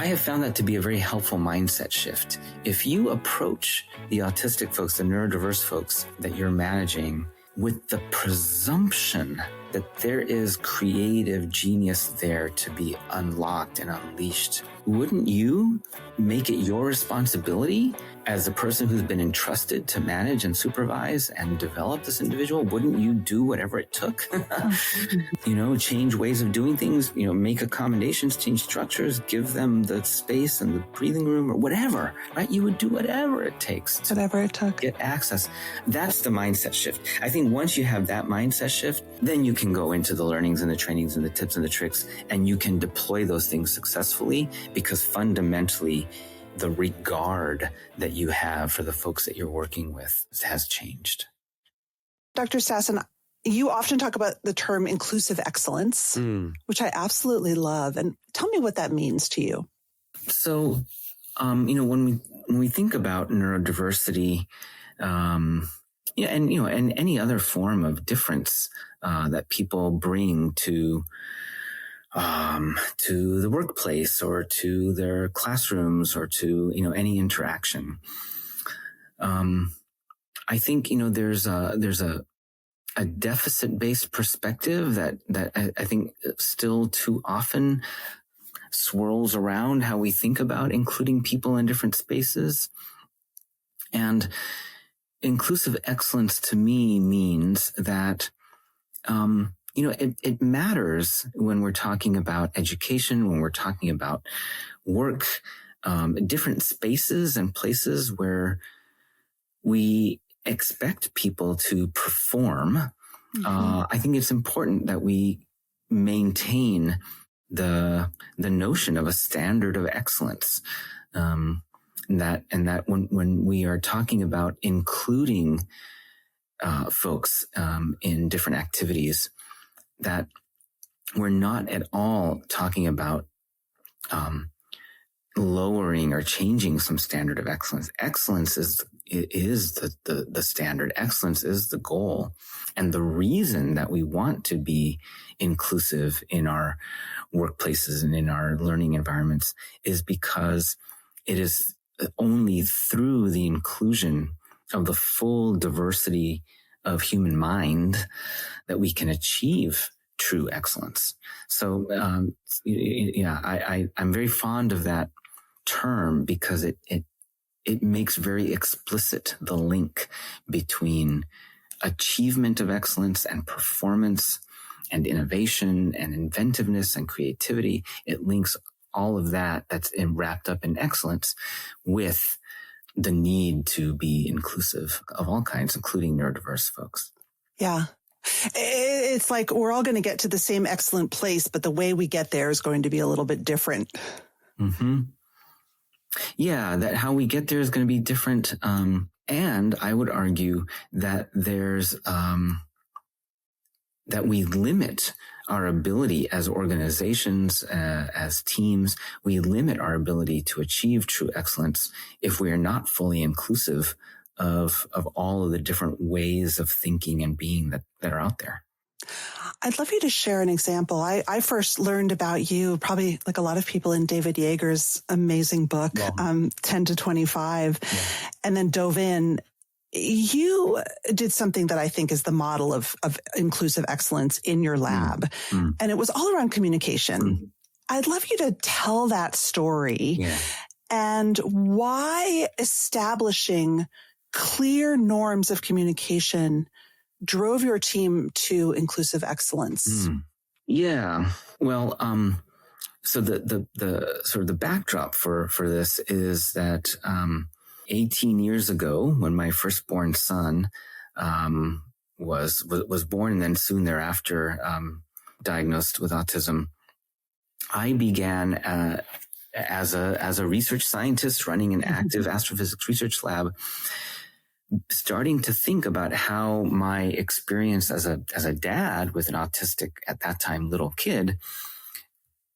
I have found that to be a very helpful mindset shift. If you approach the autistic folks, the neurodiverse folks that you're managing with the presumption that there is creative genius there to be unlocked and unleashed, wouldn't you make it your responsibility as a person who's been entrusted to manage and supervise and develop this individual? Wouldn't you do whatever it took? Change ways of doing things, make accommodations, change structures, give them the space and the breathing room or whatever, right? You would do whatever it takes to whatever it took. Get access. That's the mindset shift. I think once you have that mindset shift, then you can go into the learnings and the trainings and the tips and the tricks, and you can deploy those things successfully, because fundamentally the regard that you have for the folks that you're working with has changed. Dr. Stassun, you often talk about the term inclusive excellence, which I absolutely love. And tell me what that means to you. So, when we think about neurodiversity, and any other form of difference that people bring to the workplace or to their classrooms or to any interaction, I think there's a deficit-based perspective that I think still too often swirls around how we think about including people in different spaces. And inclusive excellence to me means that, it matters when we're talking about education, when we're talking about work, different spaces and places where we expect people to perform. I think it's important that we maintain the notion of a standard of excellence. That when we are talking about including folks in different activities, that we're not at all talking about lowering or changing some standard of excellence. Excellence is the standard. Excellence is the goal. And the reason that we want to be inclusive in our workplaces and in our learning environments is because it is only through the inclusion of the full diversity of human mind that we can achieve true excellence. So, I'm very fond of that term because it makes very explicit the link between achievement of excellence and performance and innovation and inventiveness and creativity. It links all of that's wrapped up in excellence with the need to be inclusive of all kinds, including neurodiverse folks. Yeah. It's like we're all going to get to the same excellent place, but the way we get there is going to be a little bit different. Mm-hmm. Yeah, that how we get there is going to be different. And I would argue that there's that we limit our ability as organizations, as teams, we limit our ability to achieve true excellence if we are not fully inclusive of all of the different ways of thinking and being that are out there. I'd love you to share an example. I first learned about you, probably like a lot of people, in David Yeager's amazing book, 10 to 25, and then dove in. You did something that I think is the model of inclusive excellence in your lab, and it was all around communication. I'd love you to tell that story and why establishing clear norms of communication drove your team to inclusive excellence. Yeah. Well, so the sort of the backdrop for this is that 18 years ago, when my firstborn son was born, and then soon thereafter diagnosed with autism, I began as a research scientist running an active astrophysics research lab, starting to think about how my experience as a dad with an autistic, at that time, little kid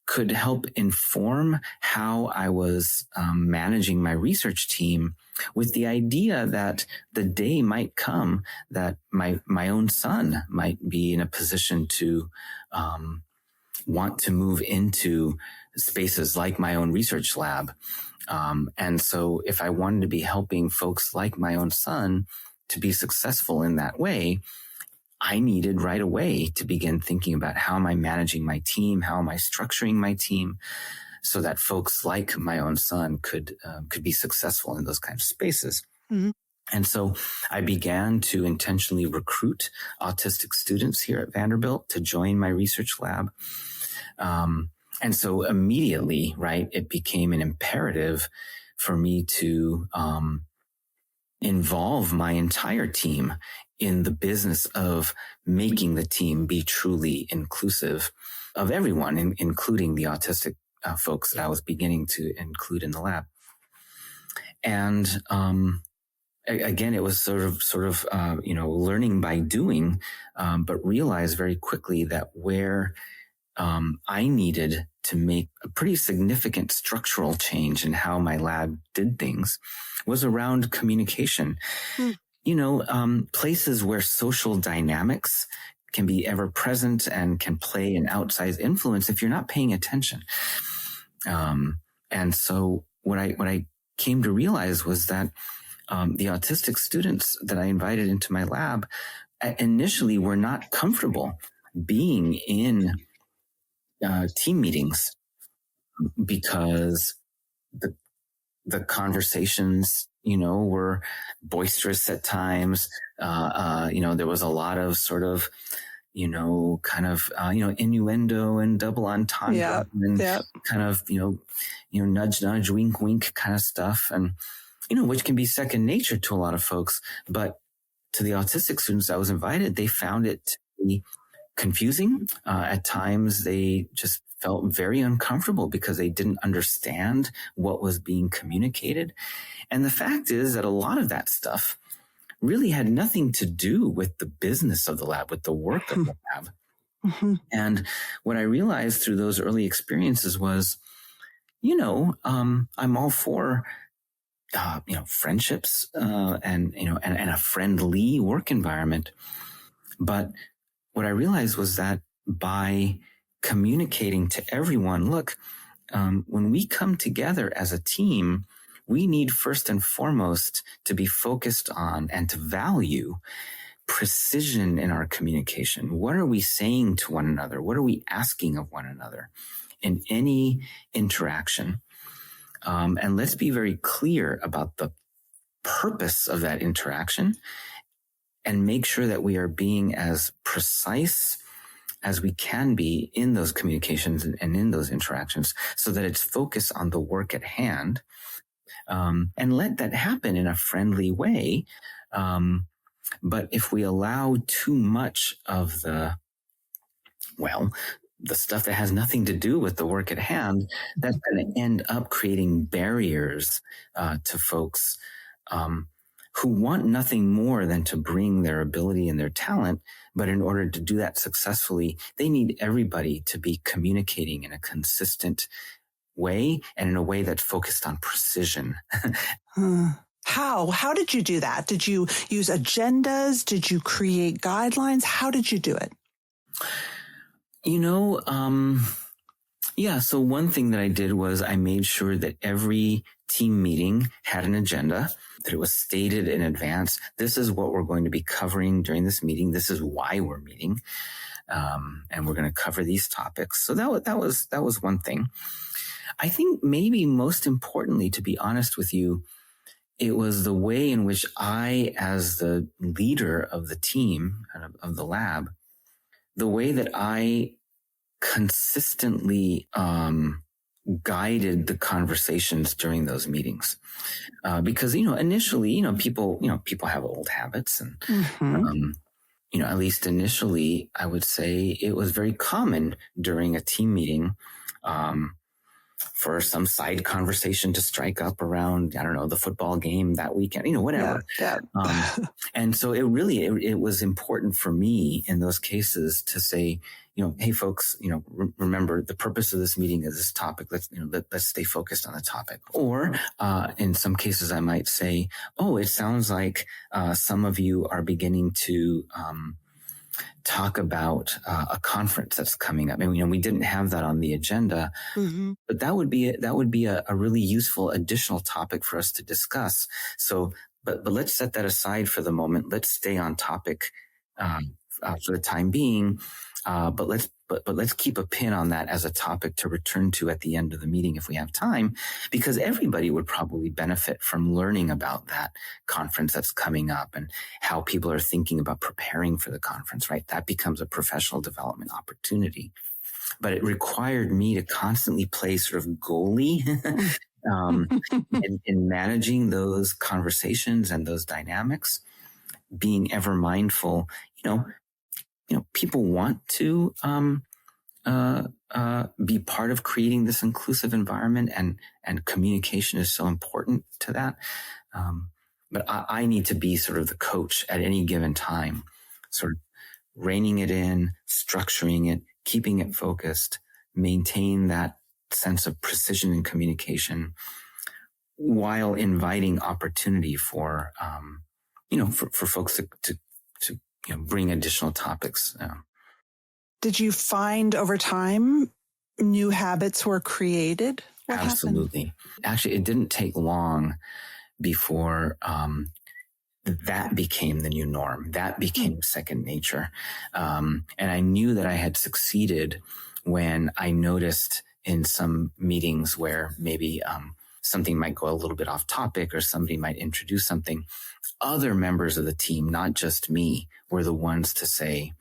could help inform how I was managing my research team, with the idea that the day might come that my own son might be in a position to want to move into spaces like my own research lab. And so if I wanted to be helping folks like my own son to be successful in that way, I needed right away to begin thinking about how am I managing my team? How am I structuring my team so that folks like my own son could be successful in those kinds of spaces? Mm-hmm. And so I began to intentionally recruit autistic students here at Vanderbilt to join my research lab. And so immediately, right, it became an imperative for me to involve my entire team in the business of making the team be truly inclusive of everyone, including the autistic folks that I was beginning to include in the lab. And again, it was sort of learning by doing, but realized very quickly that where I needed to make a pretty significant structural change in how my lab did things was around communication. Places where social dynamics can be ever present and can play an outsized influence if you're not paying attention. And so what I came to realize was that the autistic students that I invited into my lab initially were not comfortable being in team meetings because the conversations, were boisterous at times. There was a lot of sort of, innuendo and double entendre kind of, nudge, nudge, wink, wink kind of stuff. And, which can be second nature to a lot of folks. But to the autistic students I was invited, they found it to be confusing. At times they just felt very uncomfortable because they didn't understand what was being communicated. And the fact is that a lot of that stuff really had nothing to do with the business of the lab, with the work of the lab. Mm-hmm. And what I realized through those early experiences was, I'm all for, friendships, and a friendly work environment. But what I realized was that by communicating to everyone, look, when we come together as a team, we need first and foremost to be focused on and to value precision in our communication. What are we saying to one another? What are we asking of one another in any interaction? And let's be very clear about the purpose of that interaction and make sure that we are being as precise as we can be in those communications and in those interactions so that it's focused on the work at hand. And let that happen in a friendly way. But if we allow too much of the stuff that has nothing to do with the work at hand, that's going to end up creating barriers to folks who want nothing more than to bring their ability and their talent. But in order to do that successfully, they need everybody to be communicating in a consistent way and in a way that's focused on precision. How did you do that? Did you use agendas? Did you create guidelines? How did you do it? So one thing that I did was I made sure that every team meeting had an agenda, that it was stated in advance. This is what we're going to be covering during this meeting. This is why we're meeting. And we're going to cover these topics. So that was one thing. I think maybe most importantly, to be honest with you, it was the way in which I, as the leader of the team, of the lab, the way that I consistently guided the conversations during those meetings. Because, initially, people have old habits and, at least initially, I would say it was very common during a team meeting, for some side conversation to strike up around, the football game that weekend, whatever. Yeah. And so it was important for me in those cases to say, hey folks, remember the purpose of this meeting is this topic. Let's stay focused on the topic. Or, in some cases I might say, it sounds like, some of you are beginning to, talk about a conference that's coming up. And, we didn't have that on the agenda, but that would be a really useful additional topic for us to discuss. So, but let's set that aside for the moment. Let's stay on topic for the time being. But let's keep a pin on that as a topic to return to at the end of the meeting if we have time, because everybody would probably benefit from learning about that conference that's coming up and how people are thinking about preparing for the conference, right? That becomes a professional development opportunity. But it required me to constantly play sort of goalie in managing those conversations and those dynamics, being ever mindful, people want to be part of creating this inclusive environment, and communication is so important to that. But I need to be sort of the coach at any given time, sort of reining it in, structuring it, keeping it focused, maintain that sense of precision in communication while inviting opportunity for folks to bring additional topics. Did you find over time new habits were created? What Absolutely. happened? Actually, it didn't take long before that became the new norm. That became second nature. And I knew that I had succeeded when I noticed in some meetings where maybe something might go a little bit off topic or somebody might introduce something. Other members of the team, not just me, were the ones to say,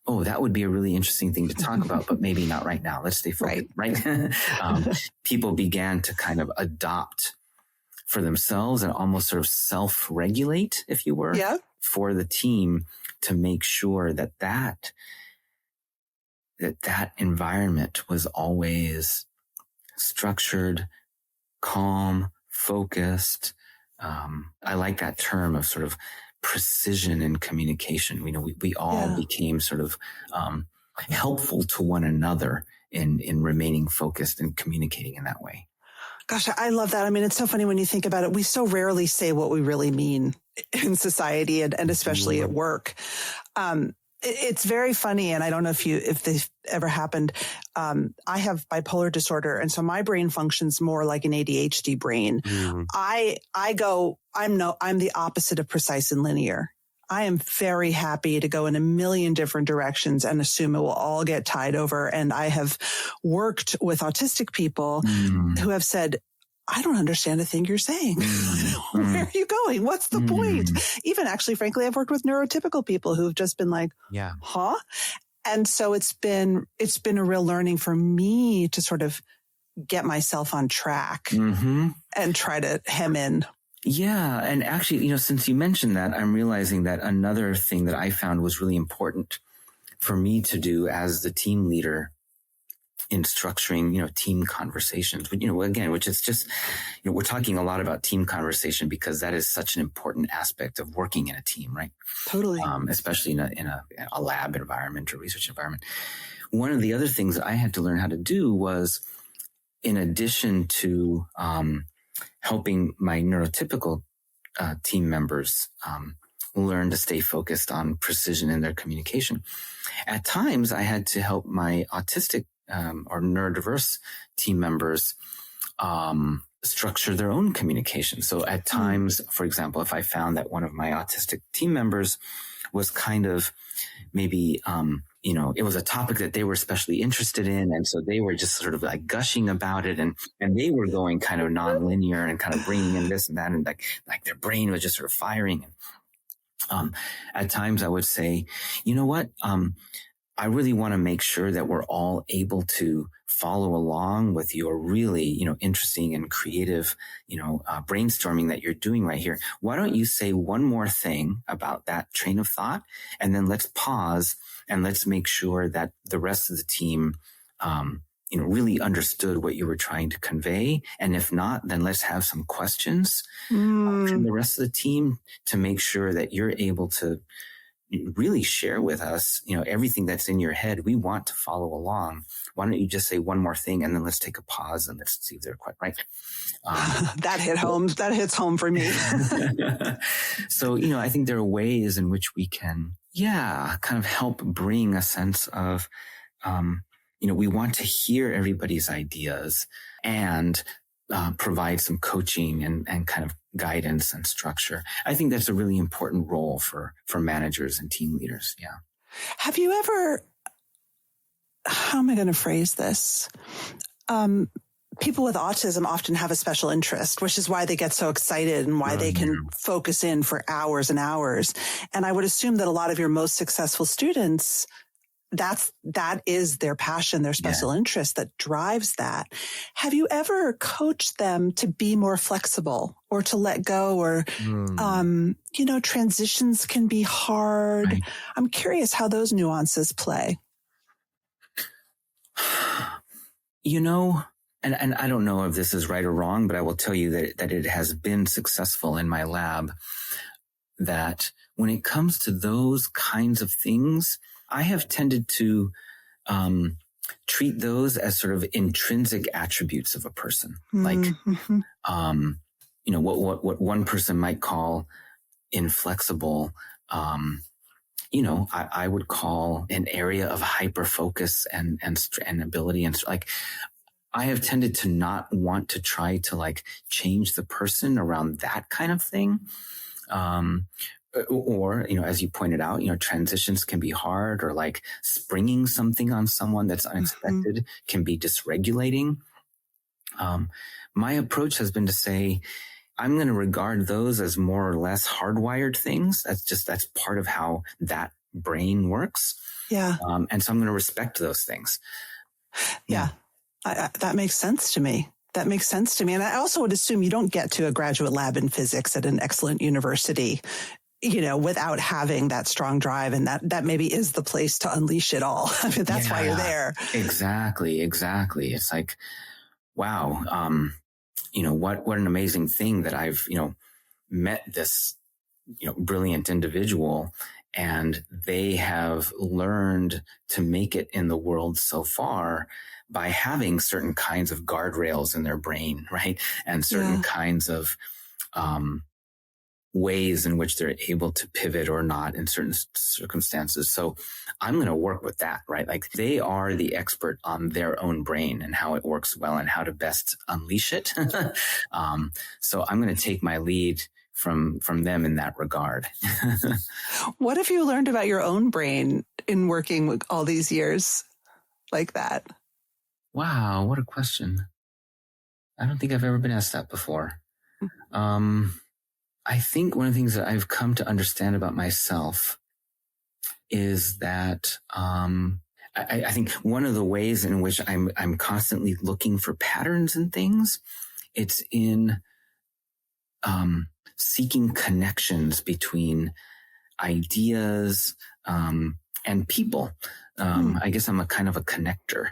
oh, that would be a really interesting thing to talk about, but maybe not right now. Let's stay focused, right? People began to kind of adopt for themselves and almost sort of self-regulate, if you were, for the team to make sure that environment was always structured, calm, focused. I like that term of sort of precision in communication. We all became sort of helpful to one another in remaining focused and communicating in that way. Gosh, I love that. I mean, it's so funny when you think about it. We so rarely say what we really mean in society and especially at work. It's very funny, and I don't know if they've ever happened. I have bipolar disorder, and so my brain functions more like an ADHD brain. I'm the opposite of precise and linear. I am very happy to go in a million different directions and assume it will all get tied over. And I have worked with autistic people who have said, I don't understand a thing you're saying. Where are you going? What's the point? Even actually, frankly, I've worked with neurotypical people who've just been like, huh? And so it's been a real learning for me to sort of get myself on track and try to hem in. Yeah. And actually, since you mentioned that, I'm realizing that another thing that I found was really important for me to do as the team leader in structuring, team conversations, again, which is just, we're talking a lot about team conversation because that is such an important aspect of working in a team, right? Totally. Especially in a lab environment or research environment. One of the other things that I had to learn how to do was, in addition to helping my neurotypical team members learn to stay focused on precision in their communication, at times I had to help my autistic or neurodiverse team members structure their own communication. So at times, for example, if I found that one of my autistic team members was kind of maybe, it was a topic that they were especially interested in. And so they were just sort of like gushing about it. And they were going kind of nonlinear and kind of bringing in this and that. And like their brain was just sort of firing. At times I would say, you know what? I really want to make sure that we're all able to follow along with your really, interesting and creative, brainstorming that you're doing right here. Why don't you say one more thing about that train of thought? And then let's pause and let's make sure that the rest of the team, really understood what you were trying to convey. And if not, then let's have some questions from the rest of the team to make sure that you're able to, really share with us, everything that's in your head. We want to follow along. Why don't you just say one more thing and then let's take a pause and let's see if they're quite right. That hits home for me. So, I think there are ways in which we can, kind of help bring a sense of, we want to hear everybody's ideas and provide some coaching and kind of guidance and structure. I think that's a really important role for managers and team leaders. Yeah. Have you ever, how am I going to phrase this? People with autism often have a special interest, which is why they get so excited and why they can focus in for hours and hours. And I would assume that a lot of your most successful students, that is their passion, their special interest that drives that. Have you ever coached them to be more flexible or to let go or, transitions can be hard. Right. I'm curious how those nuances play. And I don't know if this is right or wrong, but I will tell you that it has been successful in my lab that when it comes to those kinds of things, I have tended to treat those as sort of intrinsic attributes of a person. Like, what one person might call inflexible, I would call an area of hyperfocus and ability. And like, I have tended to not want to try to like change the person around that kind of thing. Or, as you pointed out, transitions can be hard, or like springing something on someone that's unexpected can be dysregulating. My approach has been to say, I'm going to regard those as more or less hardwired things. That's part of how that brain works. Yeah. And so I'm going to respect those things. Yeah. That makes sense to me. And I also would assume you don't get to a graduate lab in physics at an excellent university, without having that strong drive. And that maybe is the place to unleash it all. I mean, that's why you're there. Exactly. It's like, wow. What an amazing thing that I've, met this, brilliant individual, and they have learned to make it in the world so far by having certain kinds of guardrails in their brain, right? And certain kinds of ways in which they're able to pivot or not in certain circumstances. So I'm going to work with that, right? Like they are the expert on their own brain and how it works well and how to best unleash it. So I'm going to take my lead from them in that regard. What have you learned about your own brain in working with all these years like that? Wow, what a question. I don't think I've ever been asked that before. I think one of the things that I've come to understand about myself is that I think one of the ways in which I'm constantly looking for patterns in things, it's in seeking connections between ideas and people. I guess I'm a kind of a connector.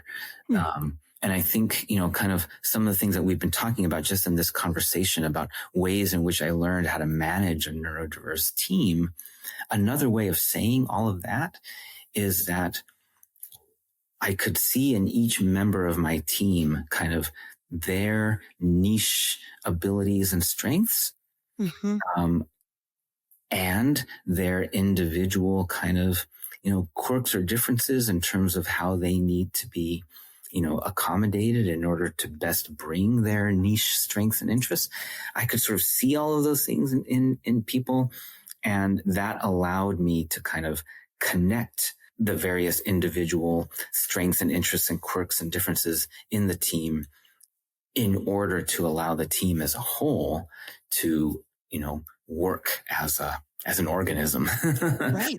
And I think, kind of some of the things that we've been talking about just in this conversation about ways in which I learned how to manage a neurodiverse team. Another way of saying all of that is that I could see in each member of my team kind of their niche abilities and strengths, and their individual kind of, quirks or differences in terms of how they need to be, accommodated in order to best bring their niche strengths and interests. I could sort of see all of those things in people. And that allowed me to kind of connect the various individual strengths and interests and quirks and differences in the team in order to allow the team as a whole to, work as an organism. Right.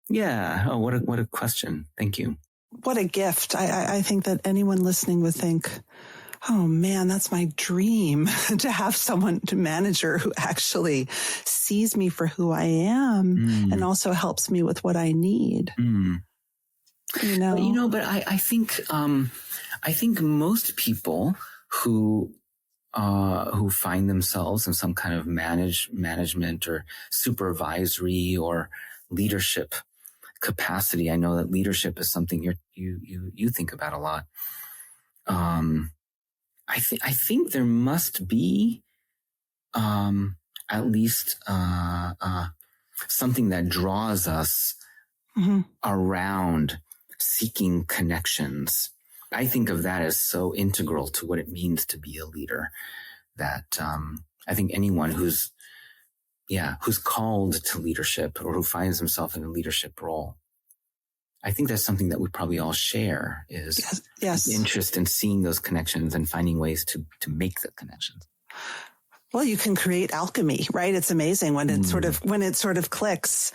Yeah. Oh, what a question. Thank you. What a gift. I think that anyone listening would think, oh man, that's my dream to have someone, to manager who actually sees me for who I am and also helps me with what I need. But I think most people who who find themselves in some kind of management or supervisory or leadership capacity. I know that leadership is something you think about a lot. I think there must be at least something that draws us around seeking connections. I think of that as so integral to what it means to be a leader that I think anyone who's called to leadership or who finds himself in a leadership role, I think that's something that we probably all share is yes. interest in seeing those connections and finding ways to make the connections. Well, you can create alchemy, right? It's amazing when it sort of clicks.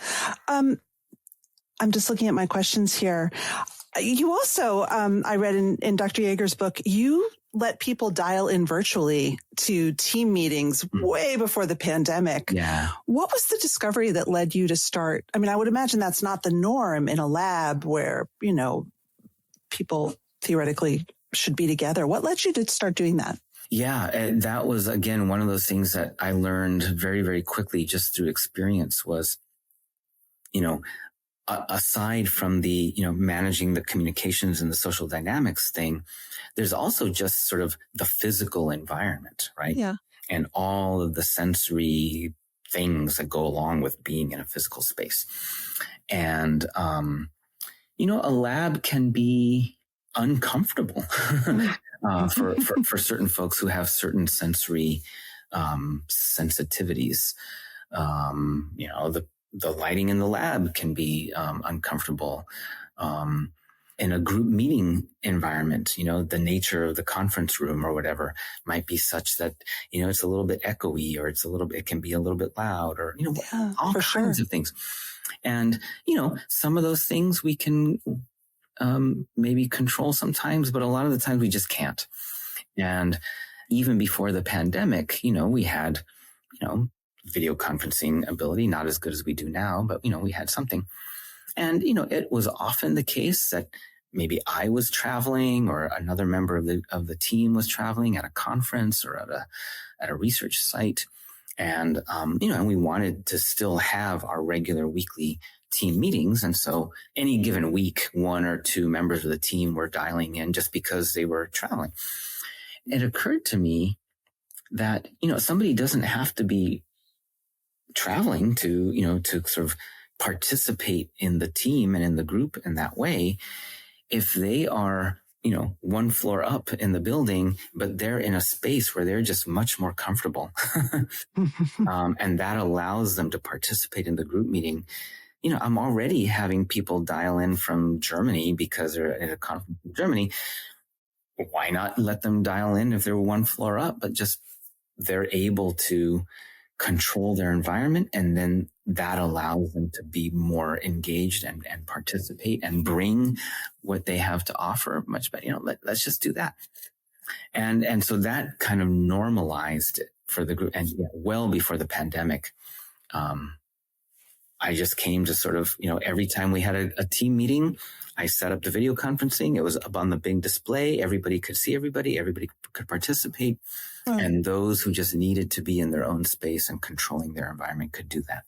I'm just looking at my questions here. You also, I read in Dr. Yeager's book, you let people dial in virtually to team meetings way before the pandemic. Yeah. What was the discovery that led you to start? I mean, I would imagine that's not the norm in a lab where, people theoretically should be together. What led you to start doing that? Yeah, and that was, again, one of those things that I learned very, very quickly just through experience was, aside from the, managing the communications and the social dynamics thing, there's also just sort of the physical environment, right? Yeah. And all of the sensory things that go along with being in a physical space. And, a lab can be uncomfortable for certain folks who have certain sensory sensitivities. The lighting in the lab can be uncomfortable. In a group meeting environment, the nature of the conference room or whatever might be such that, it's a little bit echoey or it can be a little bit loud or, all kinds of things. And, some of those things we can maybe control sometimes, but a lot of the times we just can't. And even before the pandemic, we had, video conferencing ability, not as good as we do now, but, we had something. And, it was often the case that maybe I was traveling or another member of the team was traveling at a conference or at a research site. And, and we wanted to still have our regular weekly team meetings. And so any given week, one or two members of the team were dialing in just because they were traveling. It occurred to me that, somebody doesn't have to be traveling to sort of participate in the team and in the group in that way. If they are, one floor up in the building, but they're in a space where they're just much more comfortable. And that allows them to participate in the group meeting. I'm already having people dial in from Germany because they're at a conference in Germany. Why not let them dial in if they're one floor up, but just they're able to control their environment, and then that allows them to be more engaged and participate and bring what they have to offer much better. Let's just do that. And so that kind of normalized it for the group. And well before the pandemic, I just came to sort of, every time we had a team meeting, I set up the video conferencing. It was up on the big display. Everybody could see everybody. Everybody could participate. And those who just needed to be in their own space and controlling their environment could do that.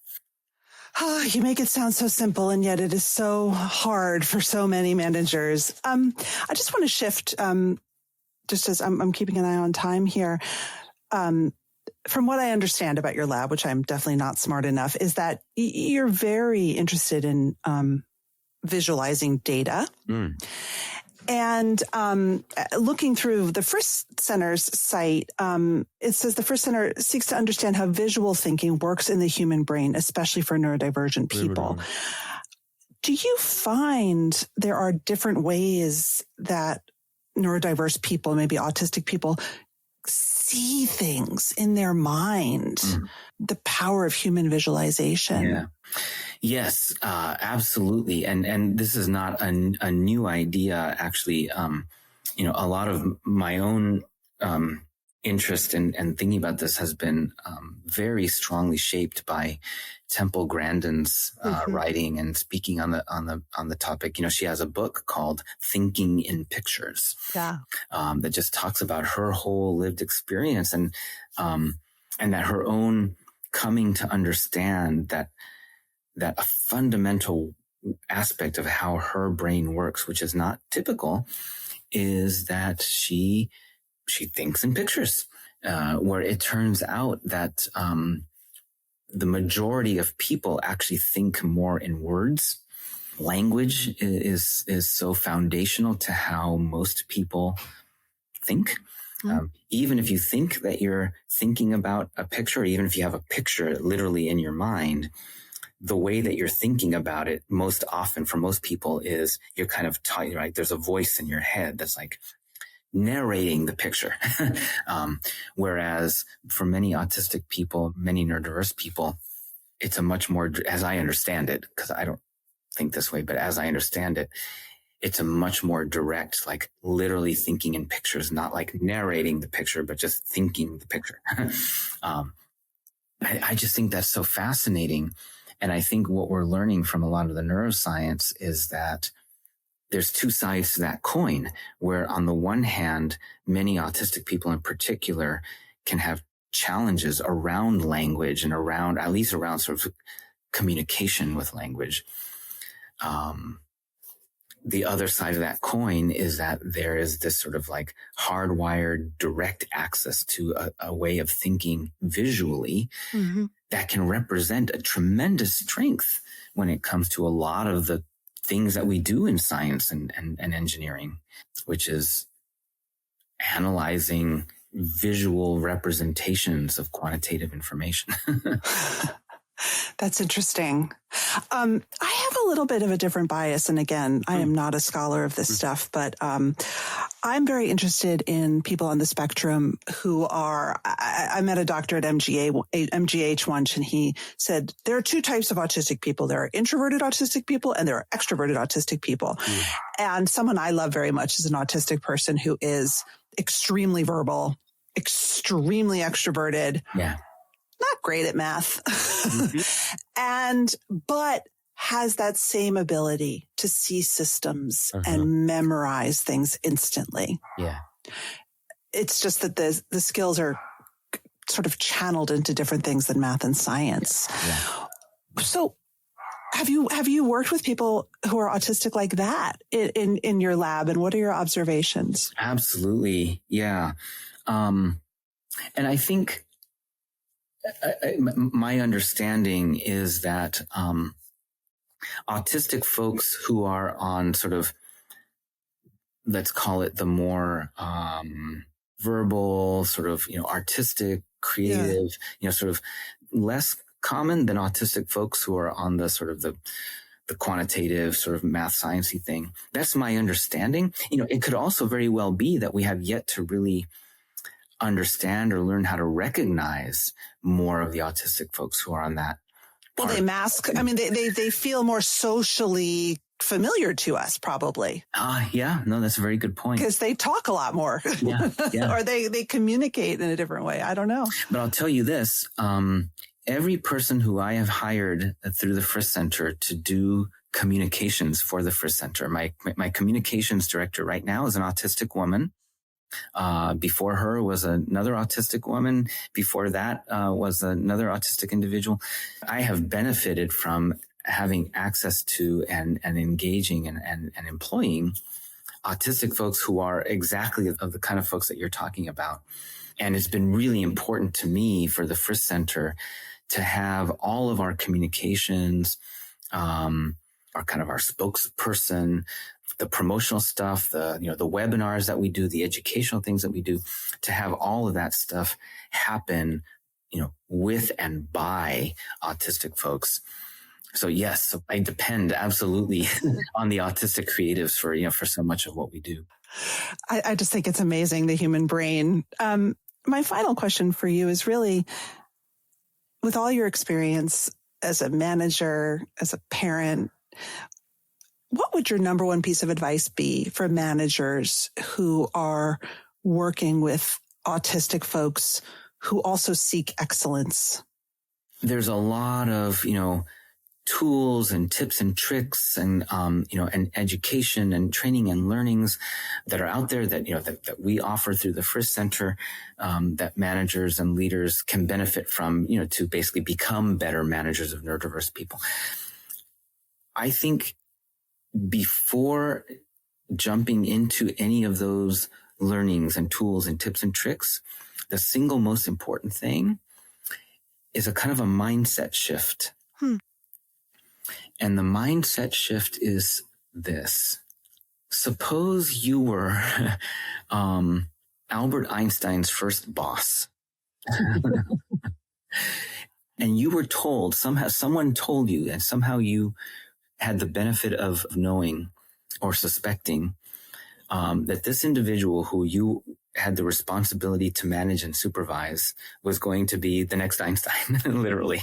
You make it sound so simple, and yet it is so hard for so many managers. I just want to shift, just as I'm keeping an eye on time here. From what I understand about your lab, which I'm definitely not smart enough, is that you're very interested in visualizing data. And looking through the Frist Center's site, it says the Frist Center seeks to understand how visual thinking works in the human brain, especially for neurodivergent people. Do you find there are different ways that neurodiverse people, maybe autistic people, see things in their mind? The power of human visualization. Yeah. Yes, absolutely. And this is not a new idea, actually. A lot of my own, interest in and thinking about this has been very strongly shaped by Temple Grandin's writing and speaking on the topic. She has a book called Thinking in Pictures, that just talks about her whole lived experience and that her own coming to understand that a fundamental aspect of how her brain works, which is not typical, is that she thinks in pictures, where it turns out that the majority of people actually think more in words. Language is so foundational to how most people think. Even if you think that you're thinking about a picture, or even if you have a picture literally in your mind, the way that you're thinking about it most often for most people is you're kind of taught, right? There's a voice in your head that's like narrating the picture. Whereas for many autistic people, many neurodiverse people, it's a much more, as I understand it, because I don't think this way, but as I understand it, it's a much more direct, like literally thinking in pictures, not like narrating the picture, but just thinking the picture. I just think that's so fascinating. And I think what we're learning from a lot of the neuroscience is that there's two sides to that coin, where on the one hand, many autistic people in particular can have challenges around language and at least around sort of communication with language. The other side of that coin is that there is this sort of like hardwired direct access to a way of thinking visually that can represent a tremendous strength when it comes to a lot of the things that we do in science and engineering, which is analyzing visual representations of quantitative information. That's interesting. I have a little bit of a different bias. And again, I am not a scholar of this stuff, but I'm very interested in people on the spectrum who are, I met a doctor at MGH once, and he said, there are two types of autistic people. There are introverted autistic people and there are extroverted autistic people. And someone I love very much is an autistic person who is extremely verbal, extremely extroverted. Yeah. Not great at math, but has that same ability to see systems and memorize things instantly. Yeah. It's just that the skills are sort of channeled into different things than math and science. Yeah. So have you worked with people who are autistic like that in your lab, and what are your observations? Absolutely. Yeah. And I think my understanding is that autistic folks who are on sort of, let's call it the more verbal, sort of, artistic, creative, sort of less common than autistic folks who are on the sort of the quantitative sort of math sciencey thing. That's my understanding. It could also very well be that we have yet to really understand or learn how to recognize more of the autistic folks who are on that. Well, they mask. I mean, they feel more socially familiar to us, probably. Yeah. No, that's a very good point. Because they talk a lot more. Yeah. Or they communicate in a different way. I don't know. But I'll tell you this. Every person who I have hired through the Frist Center to do communications for the Frist Center, my communications director right now is an autistic woman. Before her was another autistic woman. Before that was another autistic individual. I have benefited from having access to and engaging and employing autistic folks who are exactly of the kind of folks that you're talking about. And it's been really important to me for the Frist Center to have all of our communications, our spokesperson, the promotional stuff, the webinars that we do, the educational things that we do, to have all of that stuff happen, with and by autistic folks. So yes, I depend absolutely on the autistic creatives for so much of what we do. I just think it's amazing, the human brain. My final question for you is really, with all your experience as a manager, as a parent, what would your number one piece of advice be for managers who are working with autistic folks who also seek excellence? There's a lot of, tools and tips and tricks and, and education and training and learnings that are out there that, that we offer through the Frist Center, that managers and leaders can benefit from, to basically become better managers of neurodiverse people. I think before jumping into any of those learnings and tools and tips and tricks, the single most important thing is a kind of a mindset shift. And the mindset shift is this. Suppose you were Albert Einstein's first boss. And you were told, someone told you, and somehow you had the benefit of knowing or suspecting that this individual who you had the responsibility to manage and supervise was going to be the next Einstein, literally.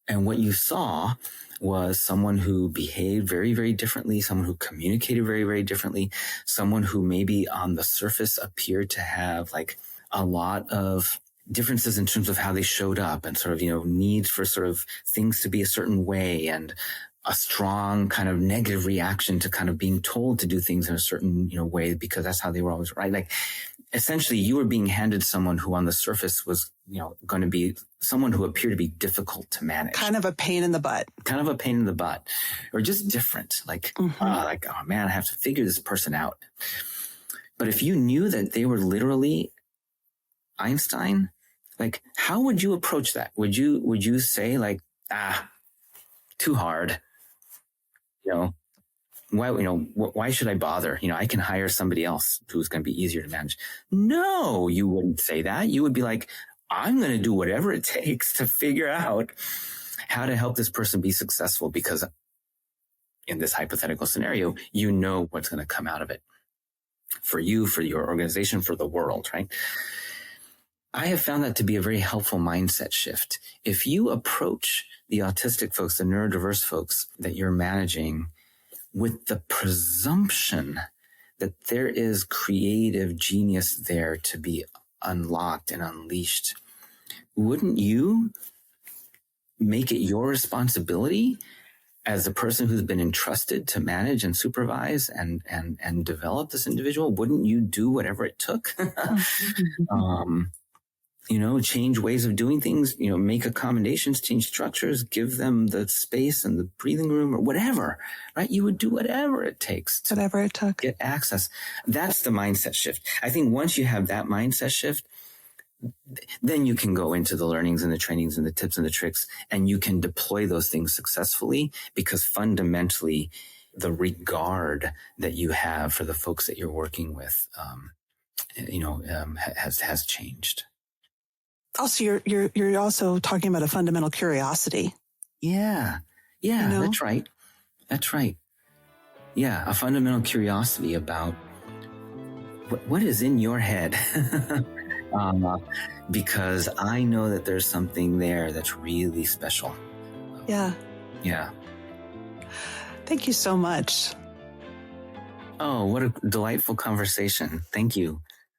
And what you saw was someone who behaved very, very differently, someone who communicated very, very differently, someone who maybe on the surface appeared to have like a lot of differences in terms of how they showed up and sort of, needs for sort of things to be a certain way and a strong kind of negative reaction to kind of being told to do things in a certain, way because that's how they were always right. Like essentially you were being handed someone who on the surface was, going to be someone who appeared to be difficult to manage. Kind of a pain in the butt. Or just different. Like, oh man, I have to figure this person out. But if you knew that they were literally Einstein, like how would you approach that? Would you say like, too hard? Why should I bother? I can hire somebody else who's going to be easier to manage. No, you wouldn't say that. You would be like, I'm going to do whatever it takes to figure out how to help this person be successful because in this hypothetical scenario, what's going to come out of it for you, for your organization, for the world, right? I have found that to be a very helpful mindset shift. If you approach the autistic folks, the neurodiverse folks that you're managing with the presumption that there is creative genius there to be unlocked and unleashed, wouldn't you make it your responsibility as the person who's been entrusted to manage and supervise and develop this individual? Wouldn't you do whatever it took? Change ways of doing things, make accommodations, change structures, give them the space and the breathing room or whatever, right? You would do whatever it takes to get access. That's the mindset shift. I think once you have that mindset shift, then you can go into the learnings and the trainings and the tips and the tricks, and you can deploy those things successfully because fundamentally the regard that you have for the folks that you're working with, has changed. Also, you're also talking about a fundamental curiosity. Yeah, that's right. Yeah, a fundamental curiosity about what is in your head. Because I know that there's something there that's really special. Yeah. Thank you so much. Oh, what a delightful conversation. Thank you.